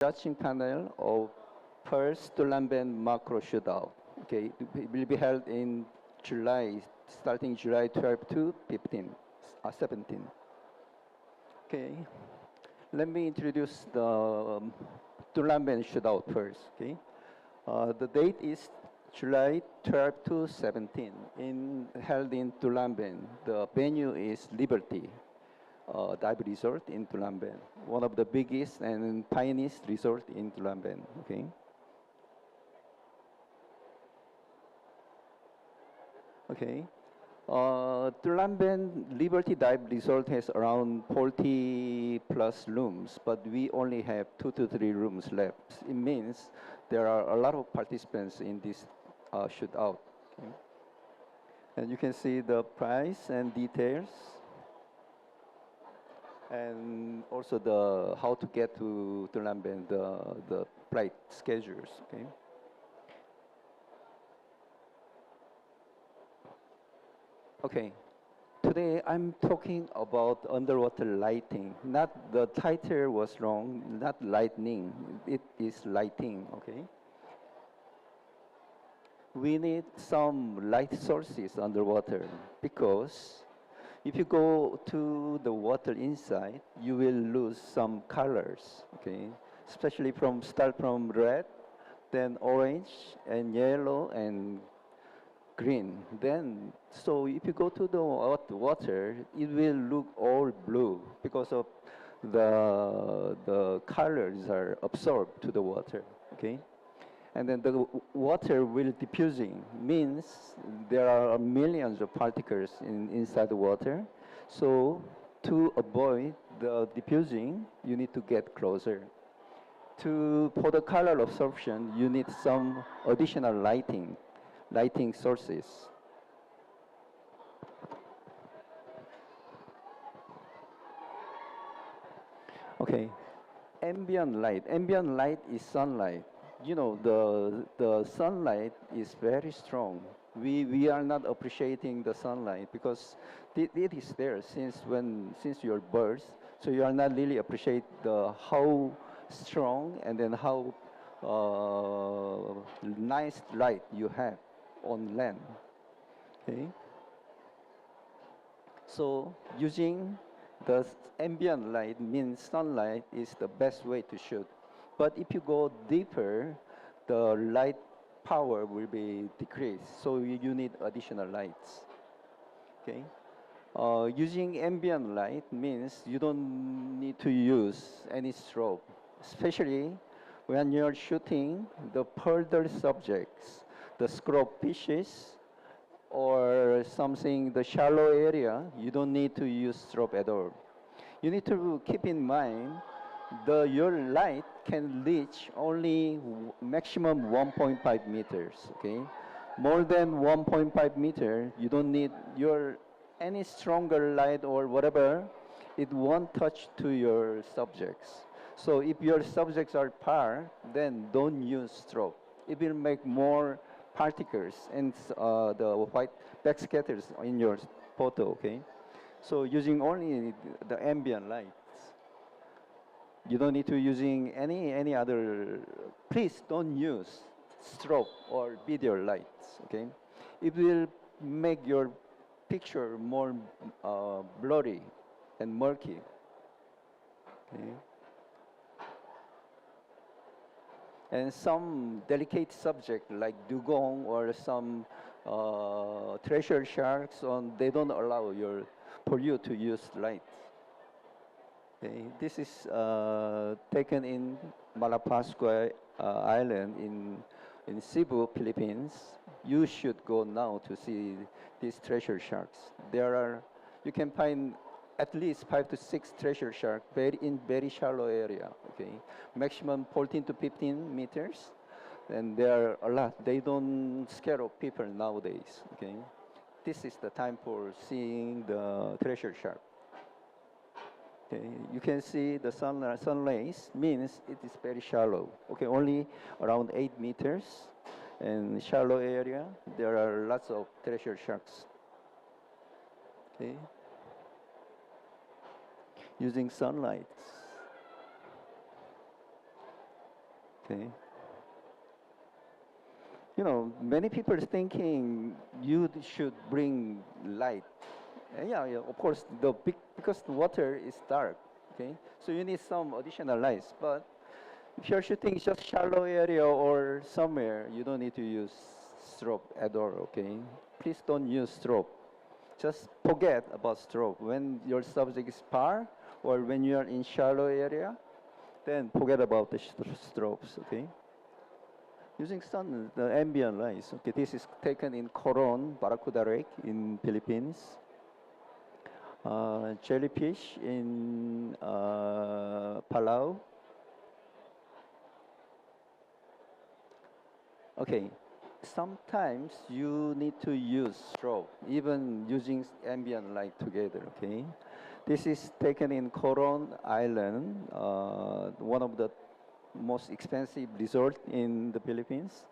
judging panel of first Tulamben macro shootout. Okay, it will be held in July, starting July 12 to 15, 17. Okay, let me introduce the Tulamben shootout first. Okay, the date is July 12 to 17, held in Tulamben. The venue is Liberty Dive Resort in Tulamben, one of the biggest and finest resort in Tulamben. Okay. Okay. Tulamben Liberty Dive Resort has around 40 plus rooms, but we only have 2 to 3 rooms left. It means there are a lot of participants in this shootout. Okay. And you can see the price and details, and also the how to get to Tulamben, the flight schedules. Okay. Okay. Today I'm talking about underwater lighting. Not the title was wrong, not lightning. It is lighting, okay? We need some light sources underwater because if you go to the water inside, you will lose some colors, okay? Especially start from red, then orange and yellow and green. Then, so if you go to the water, it will look all blue because of the colors are absorbed to the water. Okay, and then the water will diffusing means there are millions of particles inside the water. So to avoid the diffusing, you need to get closer. For the color absorption, you need some additional lighting sources. Okay, ambient light. Ambient light is sunlight. You know, the sunlight is very strong. We are not appreciating the sunlight because it is there since your birth. So you are not really appreciate the how strong and then how nice light you have on land. Okay. So using the ambient light means sunlight is the best way to shoot. But if you go deeper, the light power will be decreased. So you need additional lights. Okay. Using ambient light means you don't need to use any strobe, especially when you're shooting the further subjects, the scrub fishes, or something, the shallow area, you don't need to use strobe at all. You need to keep in mind your light can reach only maximum 1.5 meters, okay? More than 1.5 meter, you don't need any stronger light or whatever, it won't touch to your subjects. So if your subjects are far, then don't use strobe. It will make more particles and the white backscatters in your photo, okay? So using only the ambient lights. You don't need to using any other, please don't use strobe or video lights, okay? It will make your picture more blurry and murky, okay? And some delicate subject like dugong or some treasure sharks, they don't allow for you to use lights. Okay. This is taken in Malapascua Island in Cebu, Philippines. You should go now to see these treasure sharks. You can find at least 5 to 6 treasure sharks in very shallow area. Okay, maximum 14 to 15 meters, and there are a lot. They don't scare of people nowadays. Okay, this is the time for seeing the treasure shark. Okay, you can see the sun rays means it is very shallow. Okay, only around 8 meters, and shallow area there are lots of treasure sharks. Okay. Using sunlight. Okay. Many people are thinking you should bring light. Yeah, yeah, of course, because the water is dark, okay? So you need some additional lights. But if you're shooting just shallow area or somewhere, you don't need to use strobe at all, okay? Please don't use strobe. Just forget about strobe. When your subject is far or when you are in shallow area, then forget about the strobes, okay? Using sun, the ambient lights. Okay, this is taken in Coron, Barracuda Lake in Philippines. Jellyfish in Palau. Okay, sometimes you need to use strobe, even using ambient light together. Okay, this is taken in Coron Island, one of the most expensive resort in the Philippines.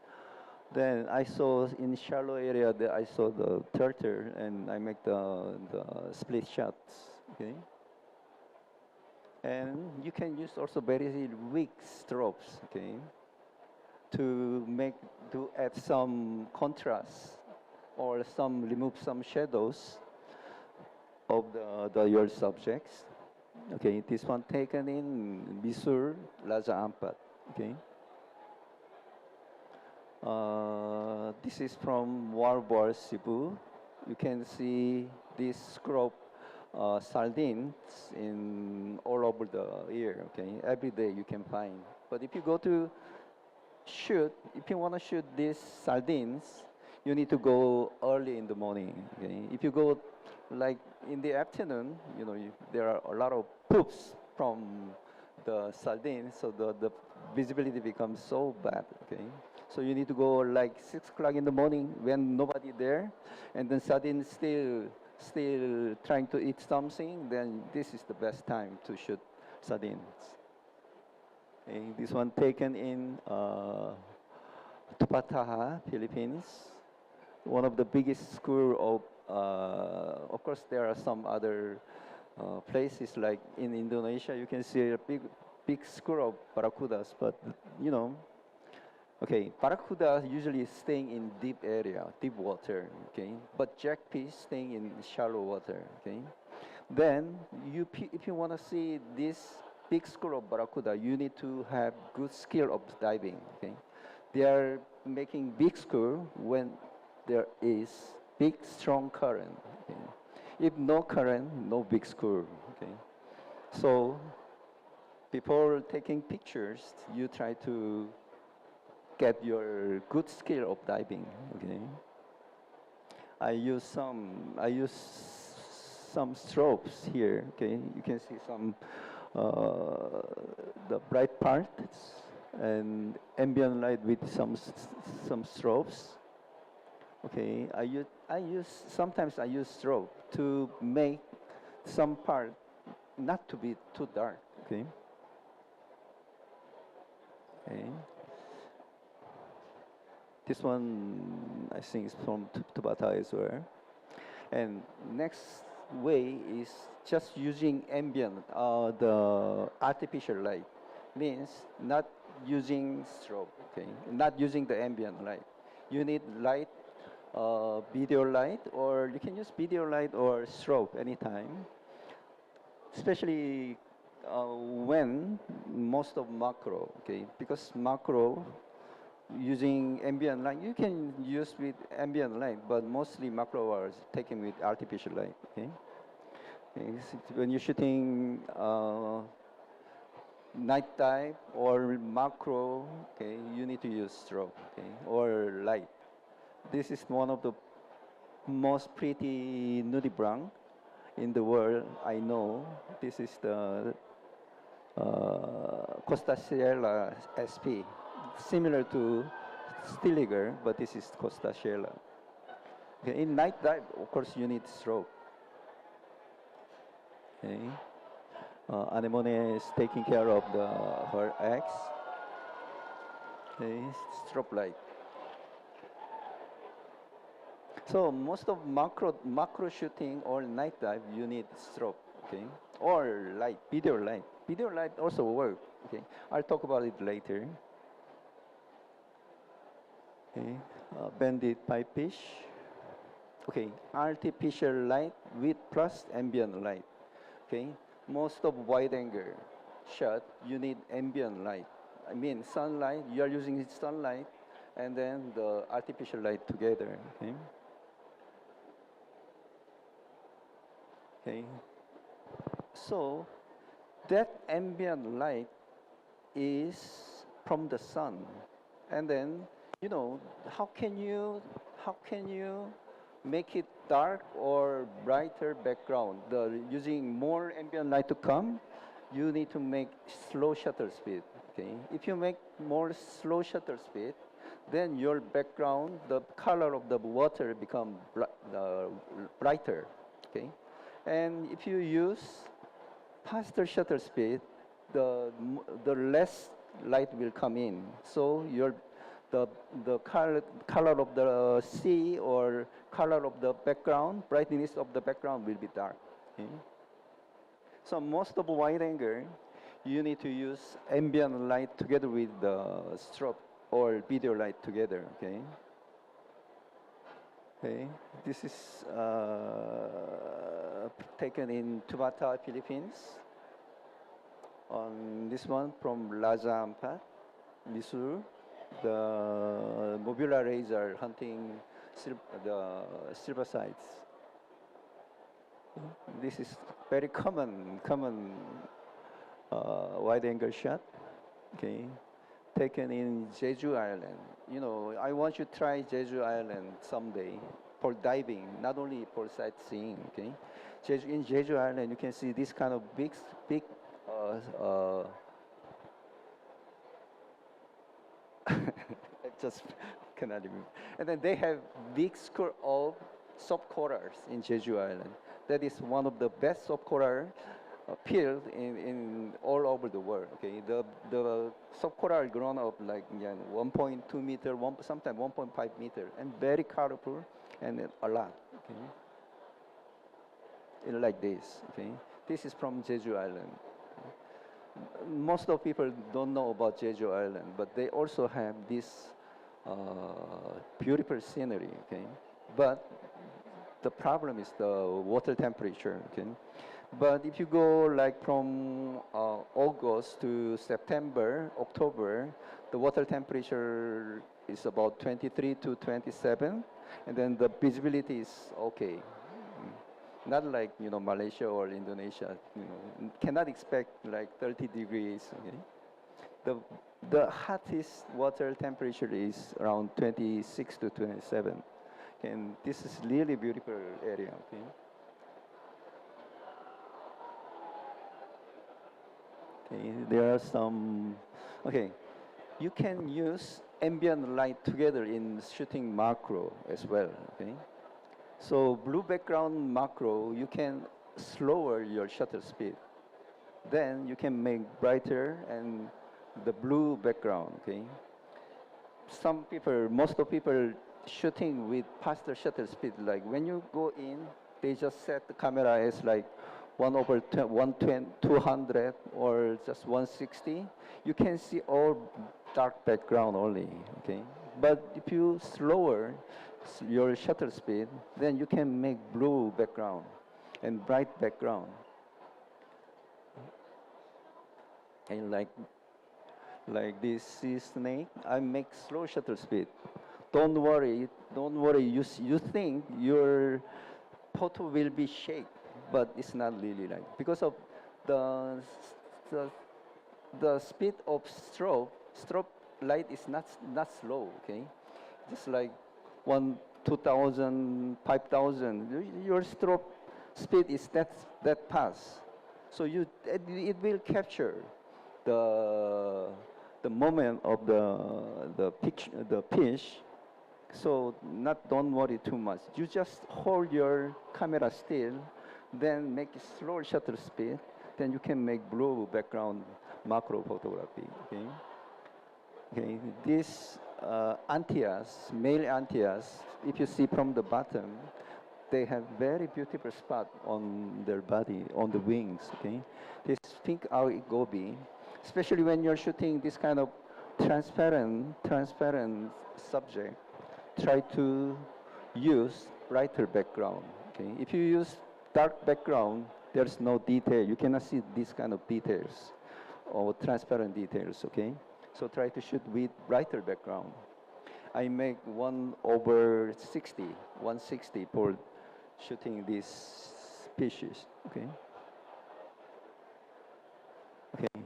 Then I saw in shallow area that I saw the turtle and I make the split shots. Okay. And you can use also very weak strobes, okay, to add some contrast or remove some shadows of your subjects. Okay, this one taken in Misur, Raja Ampat. Okay. This is from Warbar Cebu. You can see this scrub sardines in all over the year. Okay, every day you can find. But if you go to if you want to shoot these sardines, you need to go early in the morning. Okay, if you go like in the afternoon, there are a lot of poops from the sardines, so the visibility becomes so bad. Okay. So you need to go like 6 o'clock in the morning when nobody there, and then sardine still trying to eat something. Then this is the best time to shoot sardines. Okay, this one taken in Tupataha, Philippines. One of the biggest school of. Of course, there are some other places like in Indonesia. You can see a big school of barracudas, but okay, barracuda usually staying in deep area, deep water, okay? But jackfish staying in shallow water, okay? Then, if you want to see this big school of barracuda, you need to have good skill of diving, okay? They are making big school when there is big, strong current, okay? If no current, no big school, okay? So, before taking pictures, you try to get your good skill of diving. Okay. I use some strobes here. Okay, you can see some the bright parts and ambient light with some strobes. Okay, sometimes I use strobe to make some part not to be too dark. Okay. Okay. This one, I think, is from Tabata as well. And next way is just using ambient, the artificial light. Means not using strobe, okay? Not using the ambient light. You need light, video light, or you can use video light or strobe anytime. Especially when most of macro, okay? Because macro, using ambient light, you can use with ambient light, but mostly macro are taken with artificial light. Okay. Okay, so when you're shooting night dive or macro, okay, you need to use strobe, okay, or light. This is one of the most pretty nudibranch in the world. I know this is the Costa Sierra SP, similar to Stiliger, but this is Costa Sierra. Okay, in night dive, of course, you need strobe. Okay. Anemone is taking care of her eggs. Okay, strobe light. So most of macro shooting or night dive, you need strobe, okay, or light, video light. Video light also work. Okay, I'll talk about it later. Okay, banded pipefish. Okay, artificial light with plus ambient light. Okay, most of wide angle shot, you need ambient light. I mean, sunlight, you are using sunlight and then the artificial light together. Okay. Okay. So that ambient light is from the sun, and then how can you make it dark or brighter background? Using more ambient light to come, you need to make slow shutter speed. Okay, if you make more slow shutter speed, then your background, the color of the water become brighter. Okay, and if you use faster shutter speed, the less light will come in. So the color of the sea or color of the background, brightness of the background will be dark. Okay? So most of wide angle, you need to use ambient light together with the strobe or video light together. Okay. Okay, this is taken in Tubata, Philippines. On this one from Laza Ampat, Missouri, the mobile rays are hunting the silver sides. This is very common wide-angle shot. Okay, taken in Jeju Island. I want you to try Jeju Island someday for diving, not only for sightseeing. Okay, in Jeju Island, you can see this kind of big. I just cannot even. And then they have big school of soft corals in Jeju Island. That is one of the best soft coral field in all over the world. Okay, the soft coral grown up like 1.2 meter, sometimes 1.5 meter, and very colorful and a lot. Okay, like this. Okay, this is from Jeju Island. Most of people don't know about Jeju Island, but they also have this beautiful scenery. Okay, but the problem is the water temperature. Okay. But if you go like from August to September, October, the water temperature is about 23 to 27, and then the visibility is okay. Not like Malaysia or Indonesia. Cannot expect like 30 degrees. Okay? The hottest water temperature is around 26 to 27, and this is really beautiful area. Okay. Okay, there are some. Okay, you can use ambient light together in shooting macro as well. Okay, so blue background macro, you can slower your shutter speed. Then you can make brighter and the blue background. Okay, most of people shooting with faster shutter speed. Like when you go in, they just set the camera as like 1/120, 200 or just 160. You can see all dark background only. Okay, but if you slower your shutter speed, then you can make blue background and bright background. And like this sea snake, I make slow shutter speed. Don't worry. You think your photo will be shake, but it's not really like because of the the, the speed of strobe light is not slow. Okay, just like 2,000, 5,000. Your strobe speed is that fast, so it will capture the moment of the picture, the fish. So don't worry too much. You just hold your camera still, then make it slow shutter speed. Then you can make blue background macro photography. Okay. Okay. These antias, male antias, if you see from the bottom, they have very beautiful spot on their body, on the wings. Okay. This pink owl goby, especially when you're shooting this kind of transparent subject. try to use brighter background. Okay, if you use dark background, there's no detail. You cannot see these kind of details or transparent details. Okay, so try to shoot with brighter background. I make 1/60, 160 for shooting these species. Okay. Okay.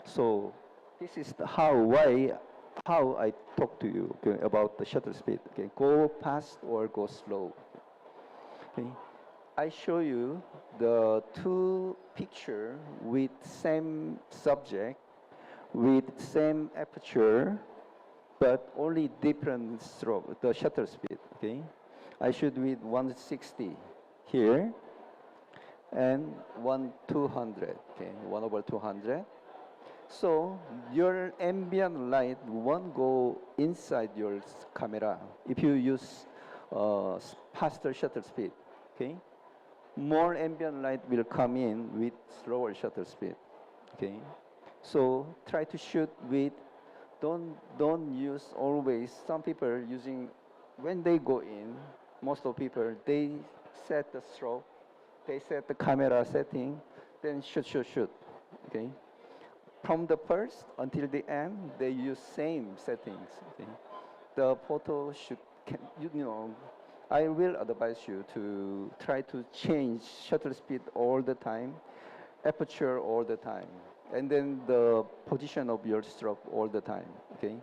So this is how I talk to you, okay, about the shutter speed. Okay, go fast or go slow. Okay, I show you the two picture with same subject, with same aperture, but only different stroke, the shutter speed. Okay, I shoot with 160 here and 200. Okay, 1/200. So your ambient light won't go inside your camera if you use faster shutter speed. Okay, more ambient light will come in with slower shutter speed. Okay, so try to shoot with. Don't use always. Some people are using when they go in. Most of people they set the strobe, they set the camera setting, then shoot. Okay, from the first until the end, they use same settings. Okay? The photo should, I will advise you to try to change shutter speed all the time, aperture all the time, and then the position of your strobe all the time. Okay,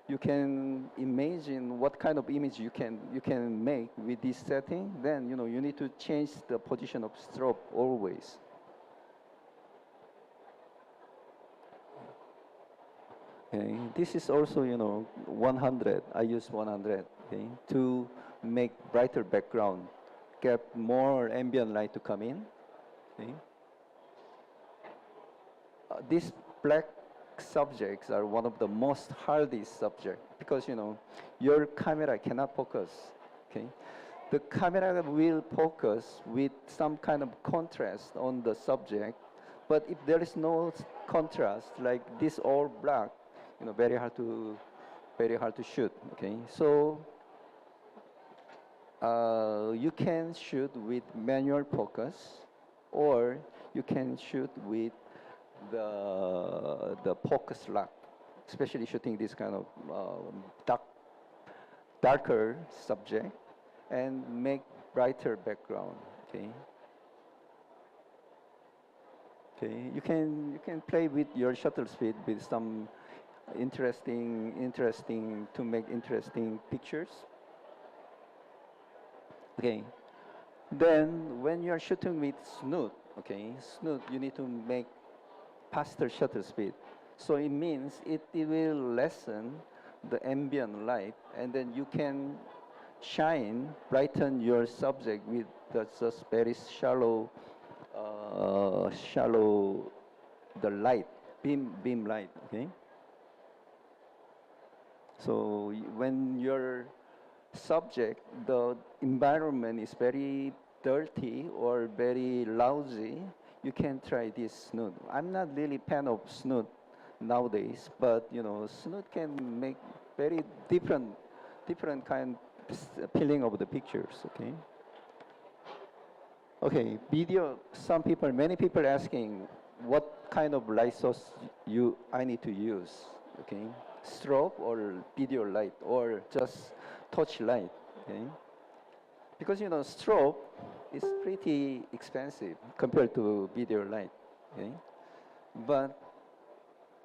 you can imagine what kind of image you can make with this setting. Then you need to change the position of strobe always. Okay. This is also, 100. I use 100, okay, to make brighter background, get more ambient light to come in. Okay. These black subjects are one of the most hardest subject because, your camera cannot focus. Okay. The camera will focus with some kind of contrast on the subject, but if there is no contrast, like this all black, very hard to shoot. Okay, so you can shoot with manual focus, or you can shoot with the focus lock, especially shooting this kind of darker subject and make brighter background. Okay. Okay, you can play with your shutter speed with some interesting to make interesting pictures. Okay. Then when you are shooting with snoot, okay, snoot you need to make faster shutter speed. So it means it will lessen the ambient light, and then you can brighten your subject with just very shallow the light, beam light. Okay. So when your subject, the environment is very dirty or very lousy, you can try this snoot. I'm not really fan of snoot nowadays, but snoot can make very different kind feeling of the pictures. Okay. Okay, video. Many people asking what kind of light source I need to use. Okay, strobe or video light or just torch light. Okay, because strobe is pretty expensive compared to video light. Okay, but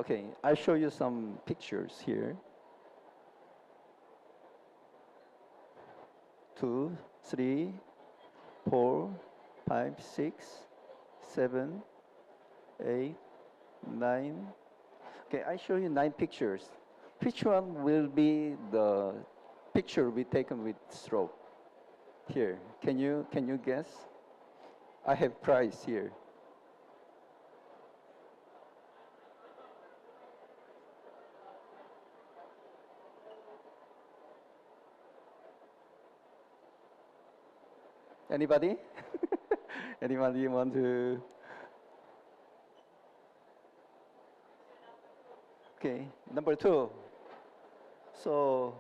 okay, I'll show you some pictures here. 2, 3, 4, 5, 6, 7, 8, 9. Okay, I show you 9 pictures. Which one will be the picture we taken with strobe? Here, can you guess? I have prize here. Anybody? Anybody want to? Okay, number 2. So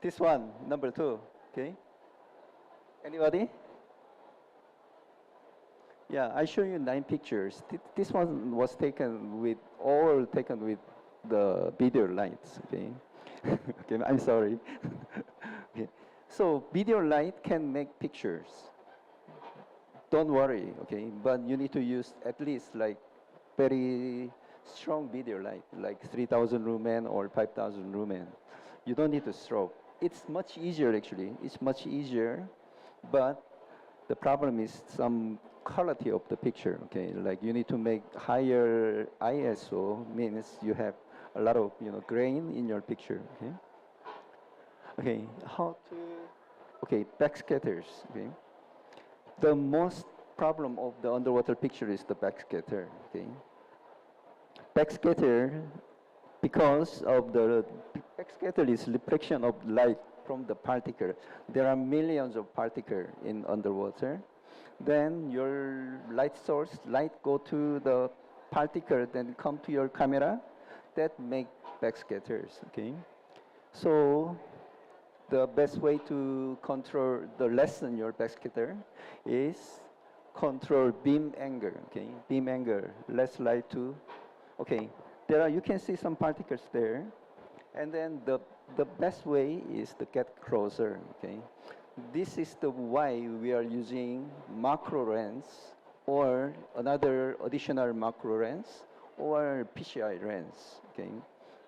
This one, number 2, okay? Anybody? Yeah, I show you 9 pictures. This one was all taken with the video lights, okay? Okay, I'm sorry. Okay. So video light can make pictures. Don't worry, okay? But you need to use at least like very strong video light, like 3000 lumen or 5000 lumen. You don't need to strobe. It's much easier actually. It's much easier, but the problem is some quality of the picture, okay? Like you need to make higher ISO, means you have a lot of, grain in your picture, okay? Okay, okay, backscatters, okay? The most problem of the underwater picture is the backscatter, okay? Backscatter, because of the backscatter is reflection of light from the particle. There are millions of particles in underwater. Then your light go to the particle, then come to your camera. That make backscatters, okay? So the best way to lessen your backscatter is control beam angle, okay? Beam angle, less light to, okay. You can see some particles there. And then the best way is to get closer, okay? This is why we are using macro lens or another additional macro lens or PCI lens, okay?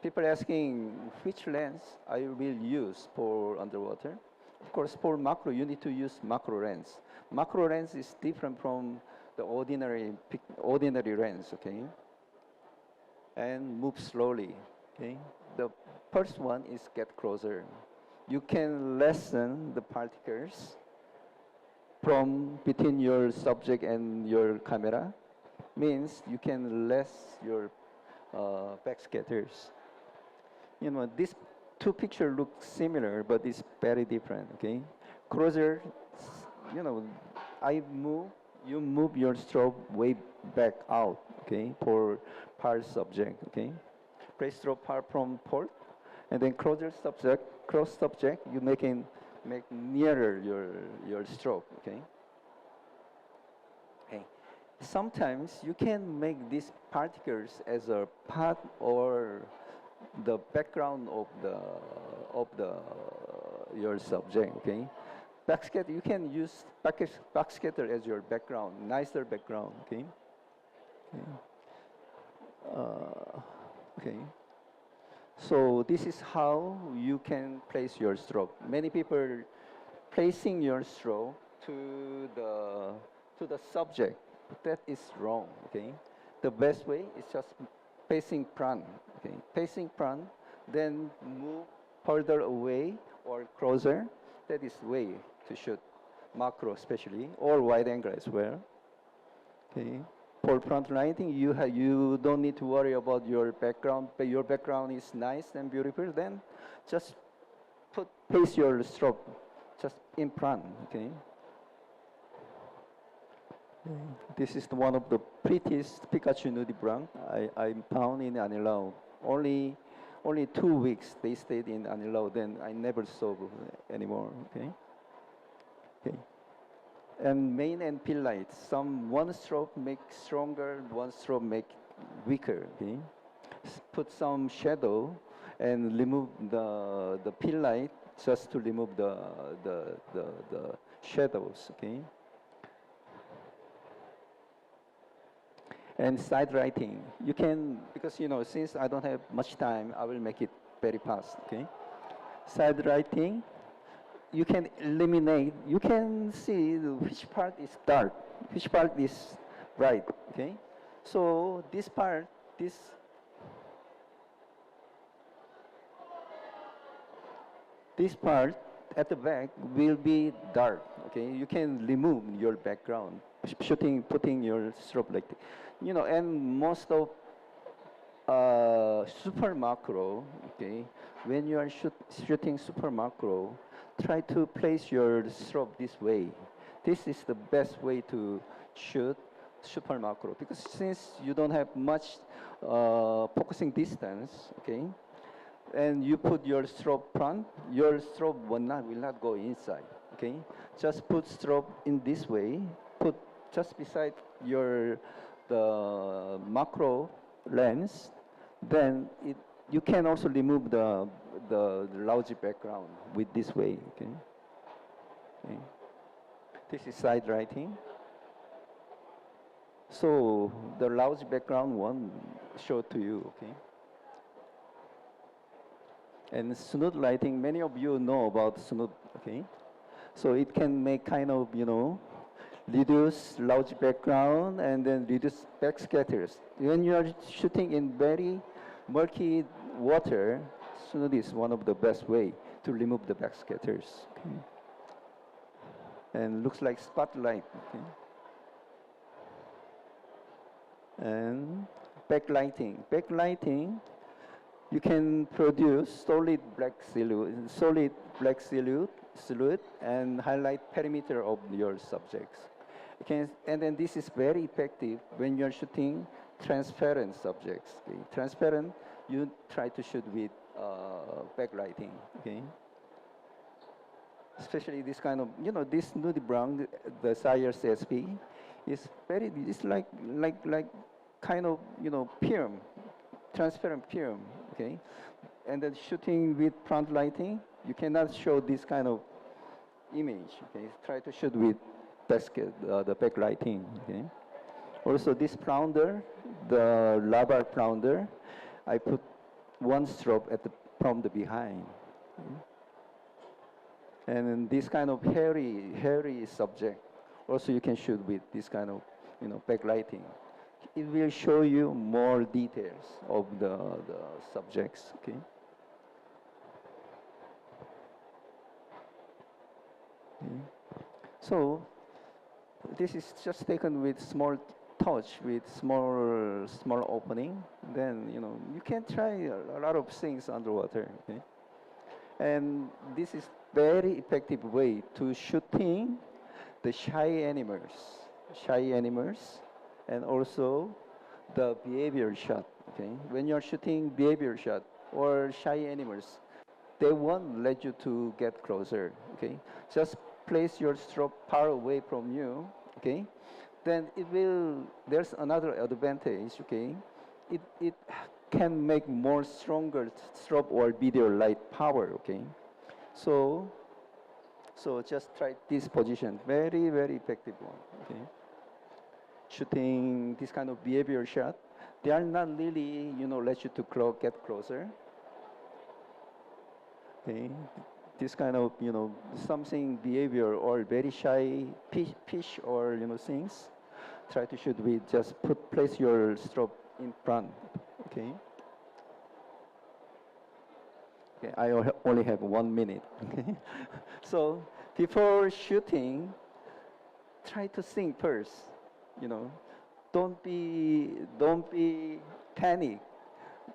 People asking which lens I will use for underwater. Of course, for macro, you need to use macro lens. Macro lens is different from the ordinary lens, okay? And move slowly, okay? The first one is get closer. You can lessen the particles from between your subject and your camera. Means you can less your backscatters. These 2 pictures look similar, but it's very different, okay? Closer, you move your strobe way back out, okay, for part subject, okay? Place strobe part from port, and then cross subject, you make nearer your strobe, okay? Okay. Sometimes you can make these particles as a part or the background of your subject, okay? Backscatter, you can use backscatter as your background, nicer background, okay? Okay. So this is how you can place your strobe. Many people placing your strobe to the subject. That is wrong, okay? The best way is just facing front, okay? Facing front, then move further away or closer. That is way to shoot macro especially, or wide angle as well, okay? For front lighting, you don't need to worry about your background, but your background is nice and beautiful, then just place your strobe just in front, okay? This is one of the prettiest Pikachu nudibranch I found in Anilao. Only 2 weeks they stayed in Anilao, then I never saw anymore, okay? Okay. And main and pin lights, one strobe make stronger, one strobe make weaker, okay? Put some shadow and remove the pin light just to remove the shadows, okay? And side writing, you can, because since I don't have much time, I will make it very fast, okay? Side writing, you can eliminate, you can see which part is dark, which part is bright, okay? So this part at the back will be dark, okay? You can remove your background, putting your strobe like this. And most of super macro, okay? When you are shooting super macro, try to place your strobe this way. This is the best way to shoot super macro, because since you don't have much focusing distance, okay? and you put your strobe front, your strobe will not go inside. Okay, just put strobe in this way. Put just beside your the macro lens. Then you can also remove the lousy background with this way. Okay. Okay. This is side writing. So the lousy background one show to you. Okay. And smooth lighting, many of you know about smooth, okay? So it can make kind of, reduce large background and then reduce backscatters. When you are shooting in very murky water, smooth is one of the best way to remove the backscatters. Okay? And looks like spotlight. Okay? And backlighting. Backlighting, you can produce solid black silhouette and highlight perimeter of your subjects. And then this is very effective when you're shooting transparent subjects. Okay? Transparent, you try to shoot with backlighting. Okay? Especially this kind of, this nudie brown, the Sayers SP, it's like kind of, film, transparent film. Okay, and then shooting with front lighting, you cannot show this kind of image. Okay, try to shoot with the backlighting. Okay, also this flounder, the lava flounder, I put one strobe from the behind. Okay? And then this kind of hairy subject, also you can shoot with this kind of, backlighting. It will show you more details of the subjects, okay? Okay. So this is just taken with small touch, with small opening. Then, you can try a lot of things underwater, okay? And this is very effective way to shooting the shy animals, and also the behavior shot. Okay, when you're shooting behavior shot or shy animals, they won't let you to get closer. Okay, just place your strobe far away from you. Okay, then it will. There's another advantage. Okay, it can make more stronger strobe or video light power. Okay, so just try this position. Very effective one. Okay. Shooting this kind of behavior shot, they are not really, let you to get closer. Okay, this kind of, something behavior or very shy fish or things. Try to shoot with just place your strobe in front. Okay. Okay, I only have 1 minute. Okay, so before shooting, try to think first. Don't be panic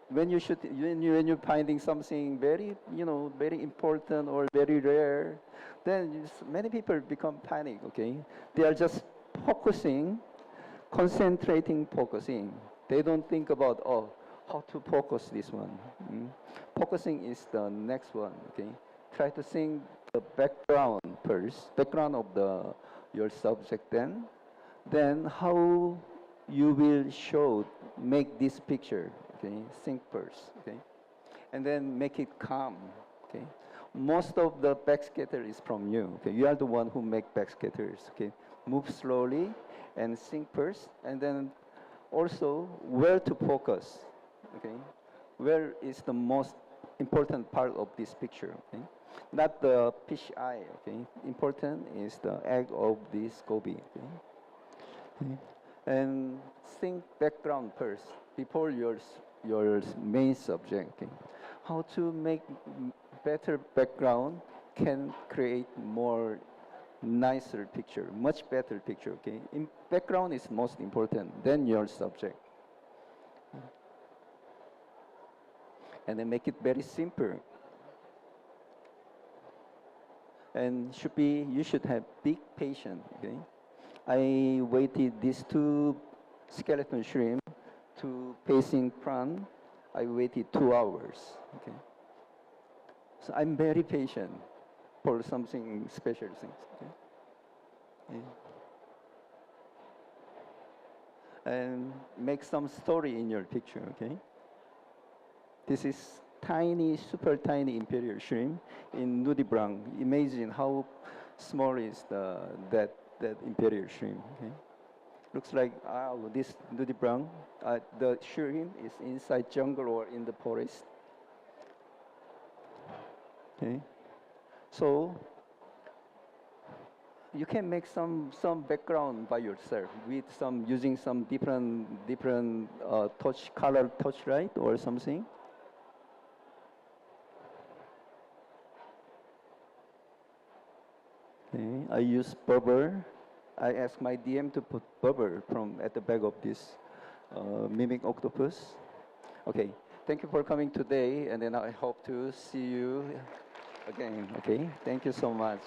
when you shoot. When you're finding something very very important or very rare, then many people become panic. Okay, they are just focusing. They don't think about how to focus this one. Focusing is the next one. Okay, try to think the background first, background of your subject. Then how you will make this picture. Okay, think first. Okay, and then make it calm. Okay, most of the backscatter is from you. Okay, you are the one who make backscatters. Okay, move slowly and think first, and then also where to focus. Okay, where is the most important part of this picture. Okay, not the fish eye. Okay, important is the egg of this goby. Okay. Okay. And think background first before your main subject. Okay. How to make better background can create more nicer picture, much better picture. Okay. Background is most important than your subject. And then make it very simple. And you should have big patience. Okay. I waited these 2 skeleton shrimp to facing front. I waited 2 hours. Okay. So I'm very patient for something special things. Okay? Yeah. And make some story in your picture, okay? This is tiny, super tiny imperial shrimp in nudibranch. Imagine how small is that imperial shrimp, okay? Looks like this nudibranch, the shrimp is inside jungle or in the forest, okay? So you can make some background by yourself with some using some different touch color touch light or something. Okay, I use bubble. I ask my DM to put bubble from at the back of this mimic octopus. Okay, thank you for coming today, and then I hope to see you again. Okay, thank you so much.